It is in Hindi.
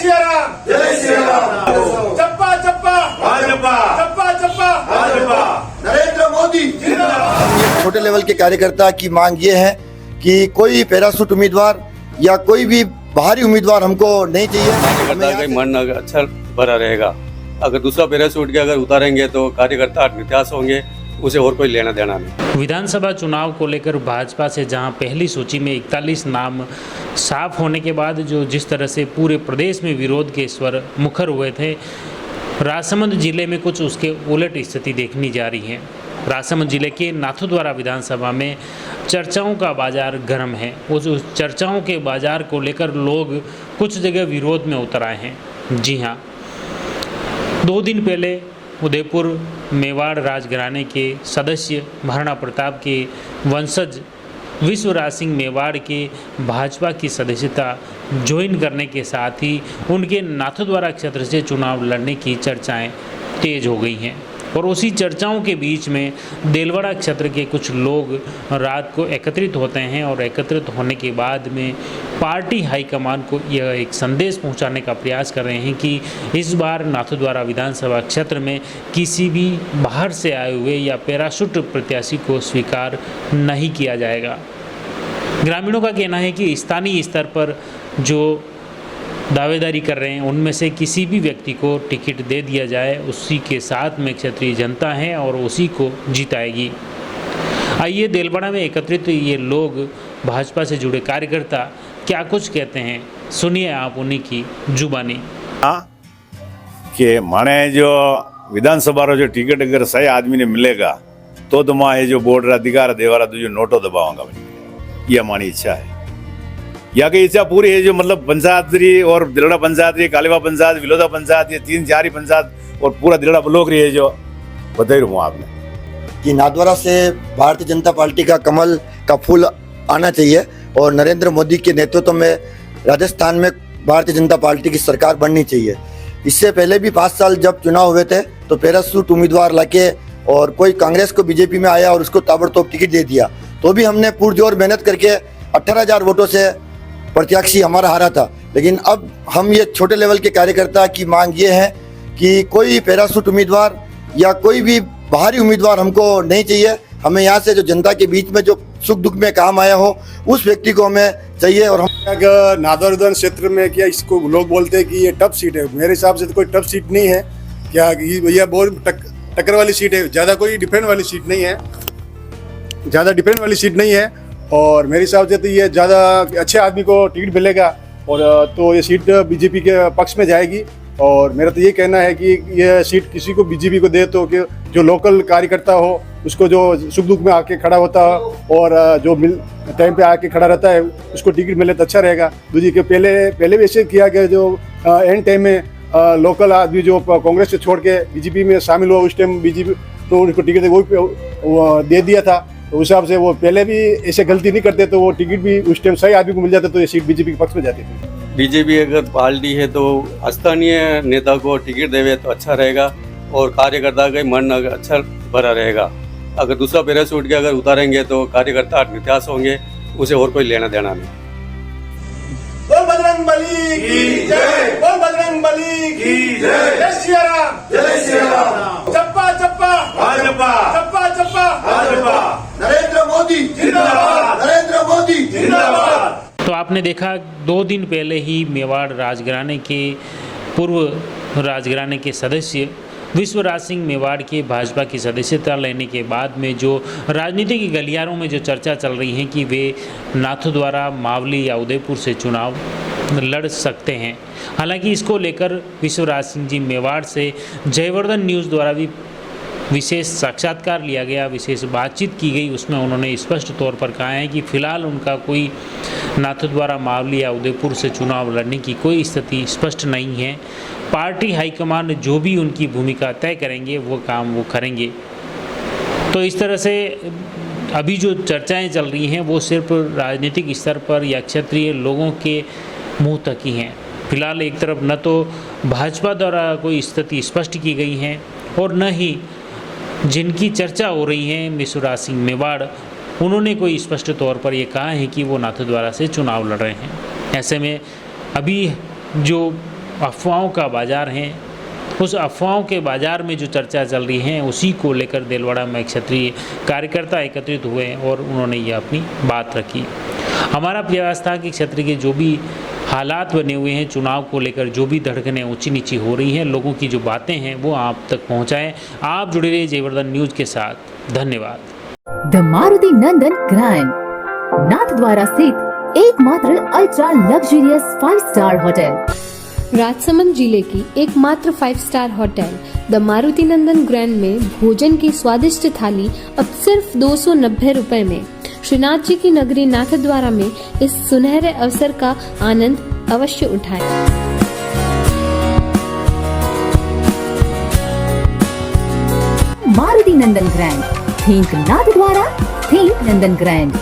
श्रीराम, जय श्रीराम। चप्पा चप्पा भाजपा, चप्पा चप्पा भाजपा, नरेंद्र मोदी जिंदाबाद। छोटे लेवल के कार्यकर्ता की मांग ये है कि कोई पैराशूट उम्मीदवार या कोई भी बाहरी उम्मीदवार हमको नहीं चाहिए। कार्यकर्ता का मन अच्छा भरा रहेगा। अगर दूसरा पैराशूट के अगर उतारेंगे तो कार्यकर्ता निराश होंगे, उसे और कोई लेना देना नहीं। विधानसभा चुनाव को लेकर भाजपा से जहां पहली सूची में 41 नाम साफ होने के बाद जो जिस तरह से पूरे प्रदेश में विरोध के स्वर मुखर हुए थे, राजसमंद जिले में कुछ उसके उलट स्थिति देखनी जा रही है। राजसमंद जिले के नाथद्वारा विधानसभा में चर्चाओं का बाजार गर्म है। उस चर्चाओं के बाजार को लेकर लोग कुछ जगह विरोध में उतर आए हैं। जी हाँ, 2 दिन पहले उदयपुर मेवाड़ राजघराने के सदस्य महाराणा प्रताप के वंशज विश्वराज सिंह मेवाड़ के भाजपा की सदस्यता ज्वाइन करने के साथ ही उनके नाथद्वारा क्षेत्र से चुनाव लड़ने की चर्चाएं तेज हो गई हैं। और उसी चर्चाओं के बीच में देलवाड़ा क्षेत्र के कुछ लोग रात को एकत्रित होते हैं और एकत्रित होने के बाद में पार्टी हाईकमान को यह एक संदेश पहुंचाने का प्रयास कर रहे हैं कि इस बार नाथद्वारा विधानसभा क्षेत्र में किसी भी बाहर से आए हुए या पैराशूट प्रत्याशी को स्वीकार नहीं किया जाएगा। ग्रामीणों का कहना है कि स्थानीय स्तर पर जो दावेदारी कर रहे हैं उनमें से किसी भी व्यक्ति को टिकट दे दिया जाए, उसी के साथ में क्षेत्रीय जनता है और उसी को जिताएगी। आइए देलवाड़ा में एकत्रित ये लोग भाजपा से जुड़े कार्यकर्ता क्या कुछ कहते हैं, सुनिए आप उन्हीं की जुबानी। कि माने जो विधानसभा रो जो टिकट अगर सही आदमी ने मिलेगा तो मैं ये जो बॉर्डर अधिकार देवारा तो जो नोटो दबाऊंगा, ये हमारी इच्छा है। या की इच्छा पूरी है जो मतलब पंचायत और दिलड़ा पंचायत, कालीवा पंचायत, विलोदा पंचायत, ये 3-4 ही पंचायत और पूरा दिलड़ा ब्लॉक रही है जो बता रहा हूँ आपने कि नाथद्वारा से भारतीय जनता पार्टी का कमल का फूल आना चाहिए और नरेंद्र मोदी के नेतृत्व में राजस्थान में भारतीय जनता पार्टी की सरकार बननी चाहिए। इससे पहले भी 5 साल जब चुनाव हुए थे तो पैराशूट उम्मीदवार लाके और कोई कांग्रेस को बीजेपी में आया और उसको ताबड़तोड़ टिकट दे दिया, तो भी हमने पुरजोर मेहनत करके 18,000 वोटों से प्रत्याशी हमारा हारा था। लेकिन अब हम ये छोटे लेवल के कार्यकर्ता की मांग ये है कि कोई पैराशूट उम्मीदवार या कोई भी बाहरी उम्मीदवार हमको नहीं चाहिए। हमें यहाँ से जो जनता के बीच में जो सुख दुख में काम आया हो उस व्यक्ति को हमें चाहिए। और हम नाथद्वारा क्षेत्र में क्या इसको लोग बोलते हैं कि ये टफ सीट है, मेरे हिसाब से तो कोई टफ सीट नहीं है। क्या ये बहुत टक्कर वाली सीट है, ज़्यादा कोई डिफेंड वाली सीट नहीं है, ज़्यादा डिफेंड वाली सीट नहीं है। और मेरे हिसाब से तो ये ज़्यादा अच्छे आदमी को टिकट मिलेगा और तो ये सीट बीजेपी के पक्ष में जाएगी। और मेरा तो ये कहना है कि ये सीट किसी को बीजेपी को दे तो कि जो लोकल कार्यकर्ता हो उसको जो सुख दुख में आके खड़ा होता हो और जो टाइम पे आके खड़ा रहता है उसको टिकट मिले तो अच्छा रहेगा। दूसरी के पहले भी ऐसे किया गया जो एंड टाइम में लोकल आदमी जो कांग्रेस से छोड़ के बीजेपी में शामिल हुआ, उस टाइम बीजेपी तो उनको टिकट वो दे दिया था। तो उस हिसाब से वो पहले भी ऐसे गलती नहीं करते तो वो टिकट भी उस टाइम सही आदमी को मिल जाता तो ये सीट बीजेपी के पक्ष में जाती थी। बीजेपी अगर पार्टी है तो स्थानीय नेता को टिकट देवे तो अच्छा रहेगा और कार्यकर्ता का मन अच्छा भरा रहेगा। अगर दूसरा पैराशूट के अगर उतारेंगे तो कार्यकर्ता निराश होंगे, उसे और कोई लेना देना नहीं। बोल बजरंगबली की जय, बोल बजरंगबली की जय, जय श्रीराम, जय श्रीराम। चप्पा चप्पा भाजपा, चप्पा चप्पा भाजपा, नरेंद्र मोदी जिंदाबाद, नरेंद्र मोदी जिंदाबाद। तो आपने देखा 2 दिन पहले ही मेवाड़ राजघराने के पूर्व राजघराने के सदस्य विश्वराज सिंह मेवाड़ के भाजपा की सदस्यता लेने के बाद में जो राजनीति की गलियारों में जो चर्चा चल रही है कि वे नाथद्वारा, मावली या उदयपुर से चुनाव लड़ सकते हैं। हालांकि इसको लेकर विश्वराज सिंह जी मेवाड़ से जयवर्धन न्यूज़ द्वारा भी विशेष साक्षात्कार लिया गया, विशेष बातचीत की गई। उसमें उन्होंने स्पष्ट तौर पर कहा है कि फ़िलहाल उनका कोई नाथद्वारा, मावली या उदयपुर से चुनाव लड़ने की कोई स्थिति स्पष्ट नहीं है। पार्टी हाईकमान जो भी उनकी भूमिका तय करेंगे वो काम वो करेंगे। तो इस तरह से अभी जो चर्चाएं चल रही हैं वो सिर्फ राजनीतिक स्तर पर या क्षेत्रीय लोगों के मुंह तक ही हैं। फिलहाल एक तरफ न तो भाजपा द्वारा कोई स्थिति स्पष्ट की गई है और न ही जिनकी चर्चा हो रही है विश्वराज सिंह मेवाड़, उन्होंने कोई स्पष्ट तौर पर ये कहा है कि वो नाथद्वारा से चुनाव लड़ रहे हैं। ऐसे में अभी जो अफवाहों का बाजार है, उस अफवाहों के बाजार में जो चर्चा चल रही है उसी को लेकर देलवाड़ा में क्षत्रिय कार्यकर्ता एकत्रित हुए और उन्होंने ये अपनी बात रखी। हमारा प्रयास था कि क्षेत्र के जो भी हालात बने हुए हैं, चुनाव को लेकर जो भी धड़कनें ऊंची नीची हो रही हैं, लोगों की जो बातें हैं वो आप तक पहुंचाएं। आप जुड़े रहिए जयवर्धन न्यूज़ के साथ। धन्यवाद। The Maruti Nandan grand, Nathdwara स्थित एकमात्र ultra luxurious 5 star hotel. Rajsamand जिले की एकमात्र 5 star hotel the Maruti Nandan grand में भोजन की स्वादिष्ट थाली अब सिर्फ 290 रुपए में। श्रीनाथ जी की नगरी नाथद्वारा में इस सुनहरे अवसर का आनंद अवश्य उठाएं। मारुति नंदन ग्रैंड, थिंक नाथद्वारा, थिंक नंदन ग्रैंड।